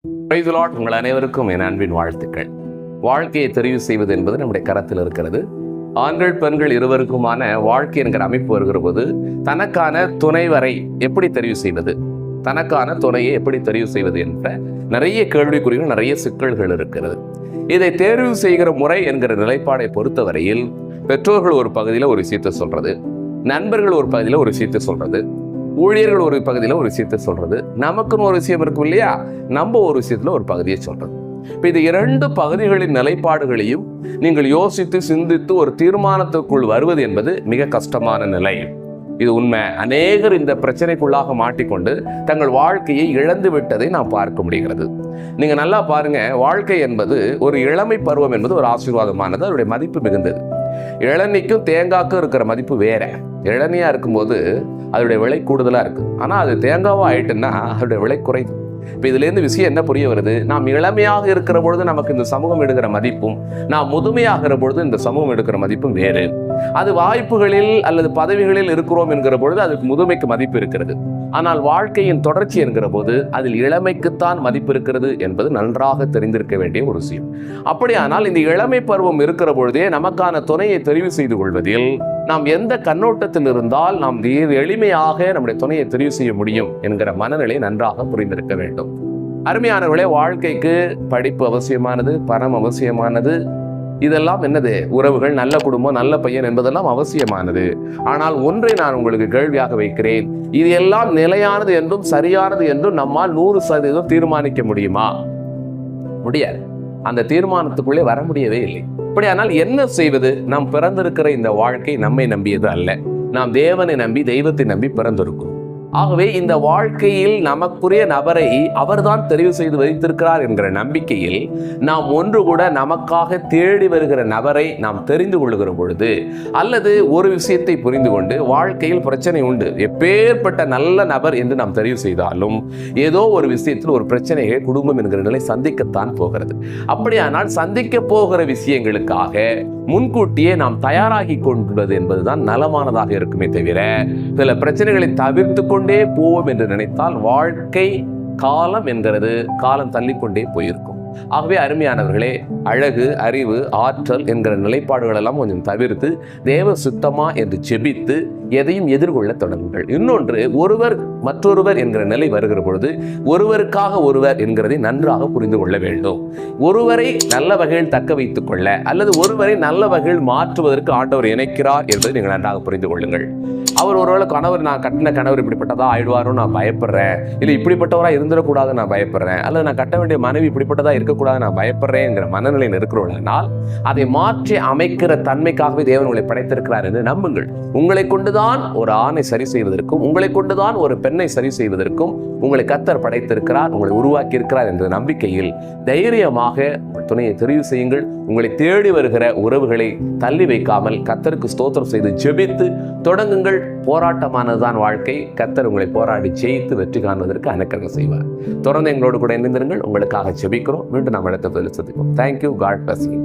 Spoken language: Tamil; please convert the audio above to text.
Praise the Lord. உங்கள் அனைவருக்கும் என் அன்பின் வாழ்த்துக்கள். வாழ்க்கையை தெரிவு செய்வது என்பது நம்முடைய கரத்தில் இருக்கிறது. ஆண்கள் பெண்கள் இருவருக்குமான வாழ்க்கை என்கிற அமைப்பு வருகிற போது தனக்கான துணைவரை எப்படி தெரிவு செய்வது, தனக்கான துணையை எப்படி தெரிவு செய்வது என்ற நிறைய கேள்விக்குறிகள், நிறைய சிக்கல்கள் இருக்கிறது. இதை தேர்வு செய்கிற முறை என்கிற நிலைப்பாடை பொறுத்தவரையில் பெற்றோர்கள் ஒரு பகுதியில் ஒரு விஷயத்தை சொல்றது, நண்பர்கள் ஒரு பகுதியில் ஒரு விஷயத்தை சொல்றது, ஊழியர்கள் ஒரு பகுதியில் ஒரு விஷயத்தை சொல்றது, நமக்குன்னு ஒரு விஷயம் இருக்கும் இல்லையா, நம்ம ஒரு விஷயத்துல ஒரு பகுதியை சொல்றது. இப்போ இது இரண்டு பகுதிகளின் நிலைப்பாடுகளையும் நீங்கள் யோசித்து சிந்தித்து ஒரு தீர்மானத்துக்குள் வருவது என்பது மிக கஷ்டமான நிலை. இது உண்மை. அநேகர் இந்த பிரச்சனைக்குள்ளாக மாட்டிக்கொண்டு தங்கள் வாழ்க்கையை இழந்து விட்டதை நாம் பார்க்க முடிகிறது. நீங்க நல்லா பாருங்க, வாழ்க்கை என்பது ஒரு இளமை பருவம் என்பது ஒரு ஆசீர்வாதமானது, அதனுடைய மதிப்பு மிகுந்தது. இளநிக்கும் தேங்காய்க்கும் இருக்கிற மதிப்பு வேற. இளநியா இருக்கும்போது அதோடைய விலை கூடுதலா இருக்கு, ஆனா அது தேங்காவா ஆயிட்டுன்னா அதோடைய விலை குறைது. இப்போ இதுலேருந்து விஷயம் என்ன புரிய வருது, நாம் இளமையாக இருக்கிற பொழுது நமக்கு இந்த சமூகம் எடுக்கிற மதிப்பும், நாம் முதுமையாகிற பொழுது இந்த சமூகம் எடுக்கிற மதிப்பும் வேறு. அது வாய்ப்புகளில் அல்லது பதவிகளில் இருக்கிறோம் என்கிற பொழுது அதுக்கு முதுமைக்கு மதிப்பு இருக்கிறது. ஆனால் வாழ்க்கையின் தொடர்ச்சி என்கிற போது அதில் இளமைக்குத்தான் மதிப்பு இருக்கிறது என்பது நன்றாக தெரிந்திருக்க வேண்டிய ஒரு விஷயம். அப்படியானால் இந்த இளமை பருவம் இருக்கிற பொழுதே நமக்கான துணையை தெரிவு செய்து கொள்வதில் நாம் எந்த கண்ணோட்டத்தில் இருந்தால் நாம் எளிமையாக நம்முடைய துணையை தெரிவு செய்ய முடியும் என்கிற மனநிலை நன்றாக புரிந்திருக்க வேண்டும். அருமையானவர்களே, வாழ்க்கைக்கு படிப்பு அவசியமானது, பணம் அவசியமானது, இதெல்லாம் என்னது, உறவுகள், நல்ல குடும்பம், நல்ல பையன் என்பதெல்லாம் அவசியமானது. ஆனால் ஒன்றை நான் உங்களுக்கு கேள்வியாக வைக்கிறேன், இது எல்லாம் நிலையானது என்றும் சரியானது என்றும் நம்மால் 100% தீர்மானிக்க முடியுமா? முடியாது. அந்த தீர்மானத்துக்குள்ளே வர முடியவே இல்லை. அப்படியானால் என்ன செய்வது? நாம் பிறந்திருக்கிற இந்த வாழ்க்கை நம்மை நம்பியது அல்ல. நாம் தேவனை நம்பி, தெய்வத்தை நம்பி பிறந்திருக்கிறோம். ஆகவே இந்த வாழ்க்கையில் நமக்குரிய நபரை அவர்தான் தெரிவு செய்து வைத்திருக்கிறார் என்கிற நம்பிக்கையில் நாம் ஒன்று கூட நமக்காக தேடி வருகிற நபரை நாம் தெரிந்து கொள்ளுகிற பொழுது, அல்லது ஒரு விஷயத்தை புரிந்து கொண்டு வாழ்க்கையில் பிரச்சனை உண்டு, எப்பேற்பட்ட நல்ல நபர் என்று நாம் தெரிவு செய்தாலும் ஏதோ ஒரு விஷயத்தில் ஒரு பிரச்சனையை குடும்பம் என்கிற நிலை சந்திக்கத்தான் போகிறது. அப்படியானால் சந்திக்க போகிற விஷயங்களுக்காக முன்கூட்டியே நாம் தயாராகி கொண்டுள்ளது என்பதுதான் நலமானதாக இருக்குமே தவிர, சில பிரச்சனைகளை தவிர்த்து கொண்டே போவோம் என்று நினைத்தால் வாழ்க்கை காலம் என்கிறது காலம் தள்ளிக்கொண்டே போயிருக்கும். ஆகவே அருமையானவர்களே, அழகு, அறிவு, ஆற்றல் என்கிற நிலைப்பாடுகள் எல்லாம் கொஞ்சம் தவிர்த்து தேவ சுத்தமா என்று செபித்து எதையும் எதிர்கொள்ள தொடங்குங்கள். இன்னொன்று, ஒருவர் மற்றொருவர் என்கிற நிலை வருகிற பொழுது ஒருவருக்காக ஒருவர் என்கிறதை நன்றாக புரிந்து கொள்ள வேண்டும். ஒருவரை நல்ல வகையில் தக்க வைத்துக் கொள்ள அல்லது ஒருவரை நல்ல வகையில் மாற்றுவதற்கு ஆண்டவர் இணைக்கிறார் என்பதை நீங்கள் நன்றாக புரிந்து கொள்ளுங்கள். அவர் ஒருவேளை கணவர், நான் கட்டின கணவர் இப்படிப்பட்டதா ஆயிடுவாரோ நான் பயப்படுறேன், இல்லை இப்படிப்பட்டவராக இருந்துடக்கூடாது நான் பயப்படுறேன், அல்லது நான் கட்ட வேண்டிய மனைவி இப்படிப்பட்டதா இருக்கக்கூடாது நான் பயப்படுறேன் என்கிற மனநிலையில் இருக்கிறவர்களால் அதை மாற்றி அமைக்கிற தன்மைக்காகவே தேவன் உங்களை படைத்திருக்கிறார் என்று நம்புங்கள். உங்களை கொண்டுதான் ஒரு ஆணை சரி செய்வதற்கும், உங்களை கொண்டுதான் ஒரு பெண்ணை சரி செய்வதற்கும் உங்களை கர்த்தர் படைத்திருக்கிறார், உங்களை உருவாக்கி இருக்கிறார் என்ற நம்பிக்கையில் தைரியமாக துணையை தெரிவு செய்யுங்கள். உங்களை தேடி வருகிற உறவுகளை தள்ளி வைக்காமல் கர்த்தருக்கு ஸ்தோத்திரம் செய்து ஜெபித்து தொடங்குங்கள். போராட்டமானதுதான் வாழ்க்கை. கர்த்தர் உங்களை போராடி ஜெயித்து வெற்றி காண்பதற்கு அனுக்கிரகம் செய்வார். தொடர்ந்து எங்களோடு கூட இணைந்திருங்கள். உங்களுக்காக ஜெபிக்கிறோம். மீண்டும் நாம் அடுத்த பதில் சந்திப்போம். தேங்க்யூ. God bless you.